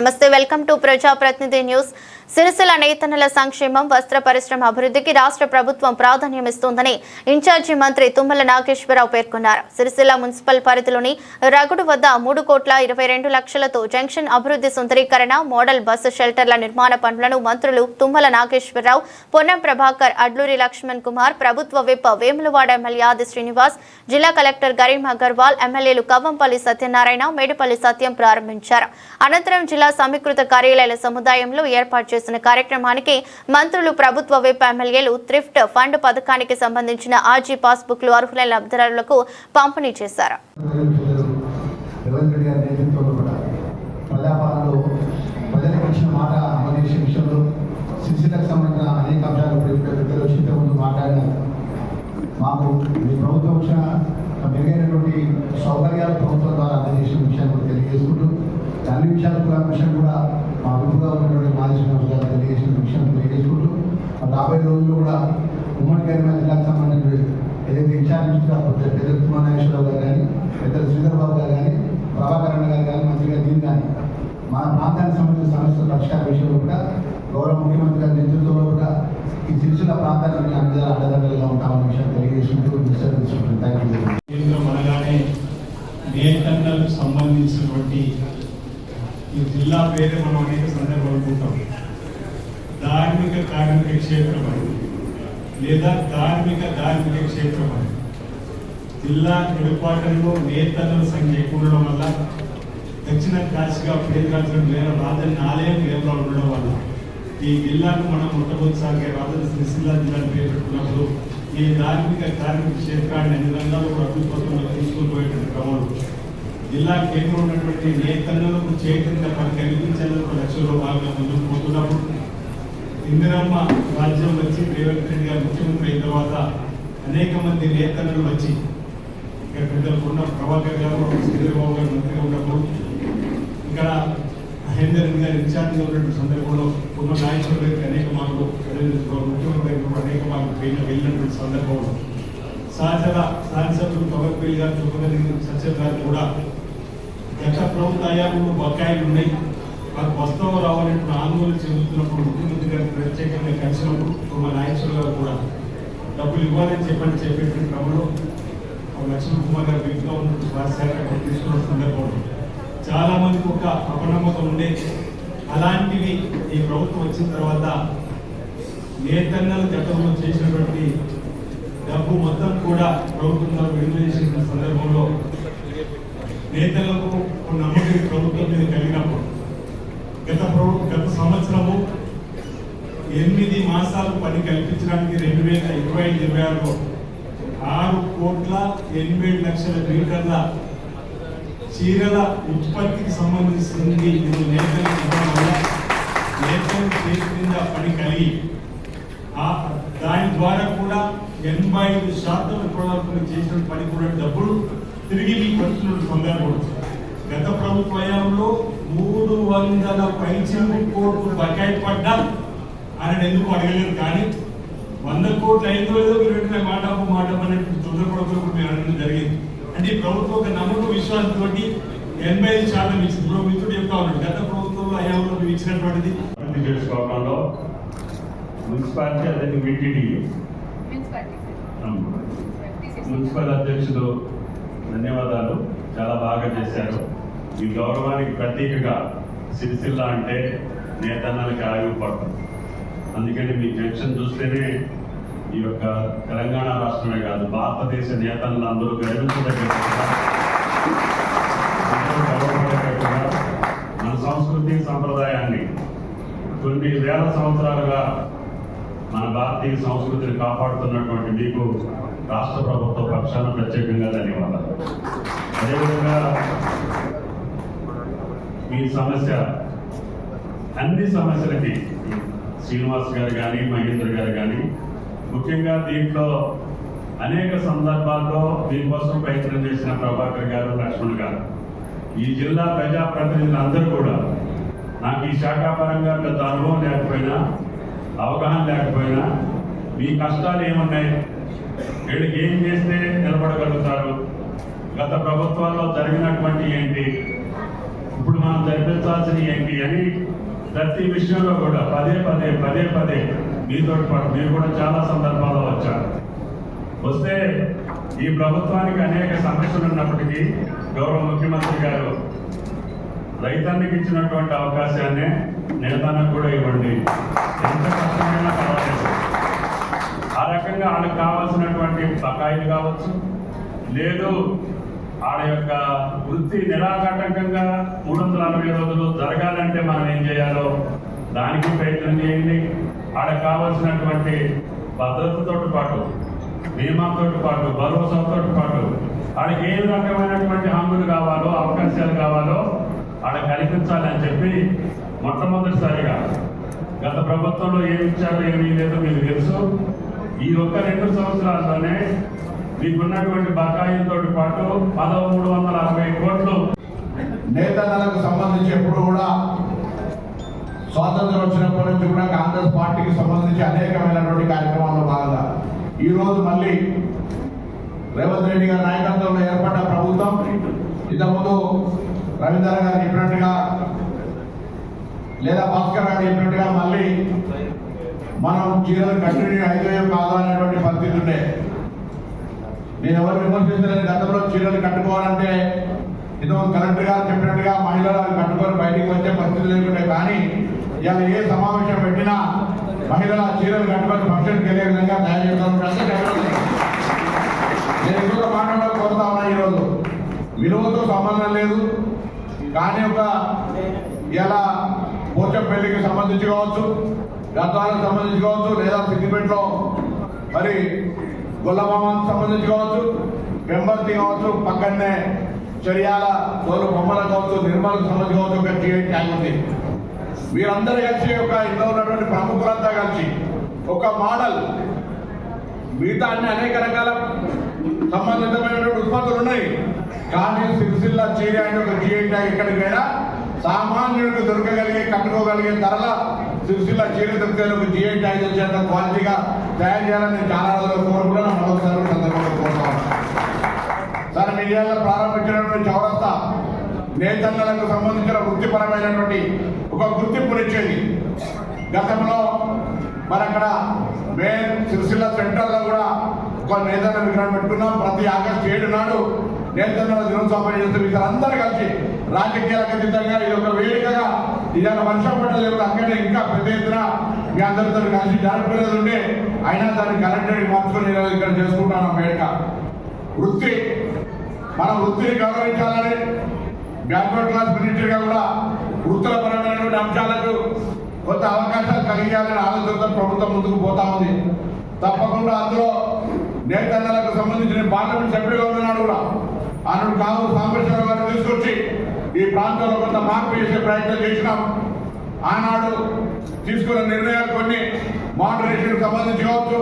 నమస్తే, welcome to ప్రజాప్రతినిధి news. Sircilla నేతన్నల సంక్షేమం, వస్త్ర పరిశ్రమ అభివృద్ధికి రాష్ట్ర ప్రభుత్వం ప్రాధాన్యమిస్తోందని ఇన్ఛార్జి మంత్రి తుమ్మల నాగేశ్వరరావు పేర్కొన్నారు. సిరిసిల్ల మున్సిపల్ పరిధిలోని రగుడు వద్ద 3,22,00,000తో జంక్షన్ అభివృద్ధి సుందరీకరణ, మోడల్ బస్సు షెల్టర్ల నిర్మాణ పనులను మంత్రులు తుమ్మల నాగేశ్వరరావు, పొన్నం ప్రభాకర్, అడ్లూరి లక్ష్మణ్ కుమార్, ప్రభుత్వ విప్ వేములవాడ ఎమ్మెల్యే ఆది శ్రీనివాస్, జిల్లా కలెక్టర్ గరీం అగర్వాల్, ఎమ్మెల్యేలు కవ్వంపల్లి సత్యనారాయణ, మేడిపల్లి సత్యం ప్రారంభించారు. అనంతరం జిల్లా సమీకృత కార్యాలయాల సముదాయంలో ఏర్పాటు చేసిన కార్యక్రమానికి మంత్రులు, ప్రభుత్వ విప్ ఎమ్మెల్యేలు థ్రిఫ్ట్ ఫండ్ పథకానికి సంబంధించిన ఆర్జీ పాస్ బుక్లు అర్హులైన లబ్ధిదారులకు పంపిణీ చేశారు. సౌకర్యాలు ప్రభుత్వం ద్వారా అందజేసిన విషయాన్ని కూడా తెలియజేసుకుంటూ అన్ని విషయాల విషయం కూడా మా విపుగా ఉన్నటువంటి మాజీ గారు తెలియజేసిన విషయాన్ని తెలియజేసుకుంటూ రాబోయే రోజుల్లో కూడా ఉమ్మడి కరీంనగర్ జిల్లాకు సంబంధించిన ఏదైతే ఇన్ఛార్జ్ పెద్ద తుమ్మనాగేశ్వరరావు గారు కానీ, పెద్ద శ్రీధర్బాబు గారు కానీ, ప్రభాకర్ గారు కానీ, మంత్రి గారు దీని కానీ మన ప్రాంతానికి సంబంధించిన సమస్యల పరిష్కార విషయంలో కూడా గౌరవ ముఖ్యమంత్రి గారి నేతృత్వంలో కూడా ఈ సిరిసిల్ల ప్రాంతానికి అన్ని అండదండలుగా ఉంటామన్న విషయం తెలియజేసుకుంటూ తీసుకుంటాం. నేతన్నలకు సంబంధించినటువంటి ఈ జిల్లా పేరే మనం అనేక సందర్భాలు అనుకుంటాం. ధార్మిక కార్మిక క్షేత్రం అని లేదా ధార్మిక క్షేత్రం అని జిల్లా హెడ్క్వార్టర్లో నేతన్నల సంఖ్య ఎక్కువ ఉండడం వల్ల దక్షిణ కాశీగా పేరుగాల్సిన రాజన్న ఆలయం వేరులో ఉండడం వల్ల ఈ జిల్లాను మనం మొట్టమొదటిసారిగా రాజన్న సిరిసిల్ల జిల్లాను పేరు పెట్టుకున్నప్పుడు ఈ ధార్మిక కార్మిక క్షేత్రాన్ని అన్ని రంగాల్లో అభివృద్ధిలో తీసుకుని పోయేటువంటి క్రమంలో జిల్లా కేంద్రంలో ఉన్నటువంటి నేతన్నలకు చైతన్య కల్పించేందుకు లక్ష్యంలో భాగంగా ముందుకు పోతున్నప్పుడు ఇందిరమ్మ రాజ్యం వచ్చి రేవంత్ రెడ్డి గారు ముఖ్యమంత్రి అయిన తర్వాత అనేక మంది నేతన్నలు వచ్చి ఇక్కడ పెద్దలు ఉన్న ప్రభాకర్ గారు, శ్రీధర్బాబు గారు మంత్రిగా ఉన్నప్పుడు ఇక్కడ మహేందర్ రెడ్డి గారు ఇన్ఛార్జిగా ఉన్నటువంటి సందర్భంలో ఉన్న నాయకుల గారికి అనేక మార్పులు ముఖ్యమంత్రి అనేక మార్పులు వెళ్ళినటువంటి సందర్భంలో శాసనసభ్యులు కవర్పల్లి గారు, చుక్కగలిగిన సత్యం గారు కూడా గత ప్రభుత్వ హయాంలో బకాయిలు ఉన్నాయి, మాకు వాస్తవం రావాలంటే ఆందోళన చెందుతున్నప్పుడు ముఖ్యమంత్రి గారికి ప్రత్యేకంగా కలిసినప్పుడు మా నాయకులు గారు కూడా డబ్బులు ఇవ్వాలని చెప్పేటువంటి క్రమంలో లక్ష్మణ్ కుమార్ గారు వీటిలో ఉన్నటువంటి స్వాస్థ్యాన్ని తీసుకున్న సందర్భంలో చాలా మందికి ఒక అపనమ్మకం ఉండే అలాంటివి ఈ ప్రభుత్వం వచ్చిన తర్వాత నేతన్నలు గతంలో చేసినటువంటి డబ్బు మొత్తం కూడా ప్రభుత్వం విడుదల చేసిన సందర్భంలో నేతలకు నమ్మకం ప్రభుత్వం మీద కలిగినప్పుడు గత సంవత్సరము 8 మాసాలు పని కల్పించడానికి 2025-26లో 6,87,00,000 మీటర్ల చీరల ఉత్పత్తికి సంబంధించింది. నేతలు చేతి కింద పని కలిగి దాని ద్వారా కూడా 85% ప్రోడక్టులు చేసిన పని కూడా డబ్బులు తిరిగి మీకు వస్తున్న సందర్భం. గత ప్రభుత్వ హయాంలో 300 పైచిలకు కోట్లు బకాయి పడ్డా అని ఎందుకు అడగలేదు, కానీ 100 కోట్లు అయిందో లేదో మీరు వెంటనే మాట అనే తొందరపడకుండా మీరు అడగడం జరిగింది. అంటే ఈ ప్రభుత్వం ఒక నమ్మకం విశ్వాసంతో 85% ఇచ్చింది. ఇప్పుడు మిత్రుడు చెప్తా ఉన్నాడు గత ప్రభుత్వంలో హయాంలో మీరు ఇచ్చినటువంటిది చేసుకోవడంలో మున్సిపాలిటీ అదే వీటిడి మున్సిపల్ అధ్యక్షులు ధన్యవాదాలు, చాలా బాగా చేశారు. ఈ గౌరవానికి ప్రతీకగా సిరిసిల్ల అంటే నేతన్నలకి ఆయుపడతాం. అందుకని మీ జంక్షన్ చూస్తేనే ఈ యొక్క తెలంగాణ రాష్ట్రమే కాదు భారతదేశ నేతలను అందరూ గర్వించదగ్గట్టుగా మన సంస్కృతి సంప్రదాయాన్ని కొన్ని వేల సంవత్సరాలుగా మన భారతీయ సంస్కృతిని కాపాడుతున్నటువంటి మీకు రాష్ట్ర ప్రభుత్వ పక్షాన ప్రత్యేకంగా ధన్యవాదాలు. అదేవిధంగా మీ సమస్య అన్ని సమస్యలకి శ్రీనివాస్ గారు కానీ, మహేంద్ర గారు కానీ, ముఖ్యంగా దీంట్లో అనేక సందర్భాల్లో దీనికోసం ప్రయత్నం చేసిన ప్రభాకర్ గారు, లక్ష్మణ్ గారు, ఈ జిల్లా ప్రజాప్రతినిధులు అందరూ కూడా నాకు ఈ శాఖాపరంగా పెద్ద అనుభవం లేకపోయినా, అవగాహన లేకపోయినా మీ కష్టాలు ఏమున్నాయి, వీళ్ళకి ఏం చేస్తే నిలబడగలుగుతారు, గత ప్రభుత్వాల్లో జరిగినటువంటి ఏంటి, ఇప్పుడు మనం జరిపించాల్సిన ఏంటి అని ప్రతి విషయంలో కూడా పదే పదే మీతో పాటు మీరు కూడా చాలా సందర్భాల్లో వచ్చారు. వస్తే ఈ ప్రభుత్వానికి అనేక సమస్యలు ఉన్నప్పటికీ గౌరవ ముఖ్యమంత్రి గారు రైతానికి ఇచ్చినటువంటి అవకాశాన్ని నేతన్నకు కూడా ఇవ్వండి, ఎంత కష్టమైనా పర్వాలేదు. ఆ రకంగా వాళ్ళకి కావాల్సినటువంటి బకాయిలు కావచ్చు, లేదు ఆడ యొక్క వృత్తి నిరాఘాటంకంగా 360 రోజులు జరగాలంటే మనం ఏం చేయాలో దానికి ప్రయత్నం చేయండి. ఆడ కావాల్సినటువంటి భద్రతతో పాటు, నియమంతో పాటు, భరోసాతో పాటు ఆడకి ఏ రకమైనటువంటి హంగులు కావాలో, అవకాశాలు కావాలో ఆడ కల్పించాలని చెప్పి మొట్టమొదటిసారిగా గత ప్రభుత్వంలో ఏమి ఇచ్చారో ఏమీ లేదో మీకు తెలుసు. ఈ ఒక్క 2 సంవత్సరాల్లోనే మీకున్నటువంటి బకాయిలతో పాటు 1360 కోట్లు నేతలకు సంబంధించి ఎప్పుడు కూడా స్వాతంత్రం వచ్చినప్పటి నుంచి కూడా కాంగ్రెస్ పార్టీకి సంబంధించి అనేకమైనటువంటి కార్యక్రమాల్లో భాగంగా ఈ రోజు మళ్ళీ రేవంత్ రెడ్డి గారి నాయకత్వంలో ఏర్పడ్డ ప్రభుత్వం ఇంతకుముందు రవీంద్ర గారు చెప్పినట్టుగా లేదా భాస్కర్ గారు చెప్పినట్టుగా మళ్ళీ మనం చీరలు కంటిన్యూ అయితే కాదు అనేటువంటి పరిస్థితి ఉండే. నేను ఎవరు విమర్శించలేదు. గతంలో చీరలు కట్టుకోవాలంటే ఇంతకుముందు కలెక్టర్ గారు చెప్పినట్టుగా మహిళలు అవి కట్టుకొని బయటికి వచ్చే పరిస్థితి లేకుండే. కానీ ఇవాళ ఏ సమావేశం పెట్టినా మహిళలు ఆ చీరలు కట్టుకొని ఫంక్షన్కి వెళ్ళే విధంగా తయారు చేస్తాను. నేను ఇంకొక మాట్లాడడం కోరుతా ఉన్నా. ఈరోజు విలువతో సంబంధం లేదు, కానీ ఒక ఇలా పోచంపల్లికి సంబంధించి కావచ్చు, గద్వాలకు సంబంధించి కావచ్చు, లేదా సిద్దిపేటలో మరి గొల్లమామకు సంబంధించి కావచ్చు, పెంబర్తి కావచ్చు, పక్కనే చర్యాల తోలు బొమ్మలకు కావచ్చు, నిర్మలకు సంబంధించి కావచ్చు, ఒక టీఐ ట్యాంక్ ఉంది. వీరందరూ కలిసి ఒక ఇంట్లో ఉన్నటువంటి ప్రముఖులంతా కలిసి ఒక మోడల్, మిగతా అన్ని అనేక రకాల సంబంధితమైనటువంటి ఉత్పత్తులు ఉన్నాయి. కానీ సిరిసిల్ల చీర అంటే ఒక టీఐ ట్యాంక్ ఎక్కడికైనా సామాన్యుడికి దొరకగలిగే, కట్టుకోగలిగే ధరల సిరిసిల్ల చీర దొరికే ఒక టీఐ ట్యాంక్ వచ్చేంత క్వాలిటీగా తయారు చేయాలని చాలా రోజులు కోరుకుంటున్నా. మరొకసారి సందర్భంగా కోరుతాను. సార్ మీడియాలో ప్రారంభించినటువంటి చౌరస్తా నేతన్నలకు సంబంధించిన వృత్తిపరమైనటువంటి ఒక గుర్తింపునిచ్చేది. గతంలో మరి అక్కడ మెయిన్ సిరిసిల్ల సెంటర్లో కూడా ఒక నేతన్న విగ్రహం పెట్టుకున్నాం. ప్రతి ఆగస్టు 7 నాడు నేతన్నల దినోత్సవం చేస్తే వీళ్ళందరూ కలిసి రాజకీయాలకు అతీతంగా ఇది ఒక వేదికగా ఇవాళ వర్షం పట్టలేదు, అక్కడే ఇంకా పెద్ద ఎత్తున మీ అందరితో కలిసి జరుపుకునేది ఉండే. అయినా దాన్ని కలెక్టరేట్ మార్చుకొని ఇక్కడ చేసుకుంటాను వేడుక. వృత్తి, మన వృత్తిని గౌరవించాలని బ్యాక్వర్డ్ క్లాస్ మినిస్టర్గా కూడా వృత్తుల పరమైనటువంటి అంశాలకు కొత్త అవకాశాలు కలిగాలని ఆలోచనతో ప్రభుత్వం ముందుకు పోతా ఉంది. తప్పకుండా అందులో నేతన్నలకు సంబంధించిన పార్లమెంట్ సభ్యులుగా ఉన్నాడు కూడా ఆనాడు కావు సాంబశివరావు గారిని తీసుకొచ్చి ఈ ప్రాంతంలో కొంత మార్పు చేసే ప్రయత్నం చేసినాం. ఆనాడు తీసుకున్న నిర్ణయాలు కొన్ని మోడరేషన్ సంబంధించి కావచ్చు,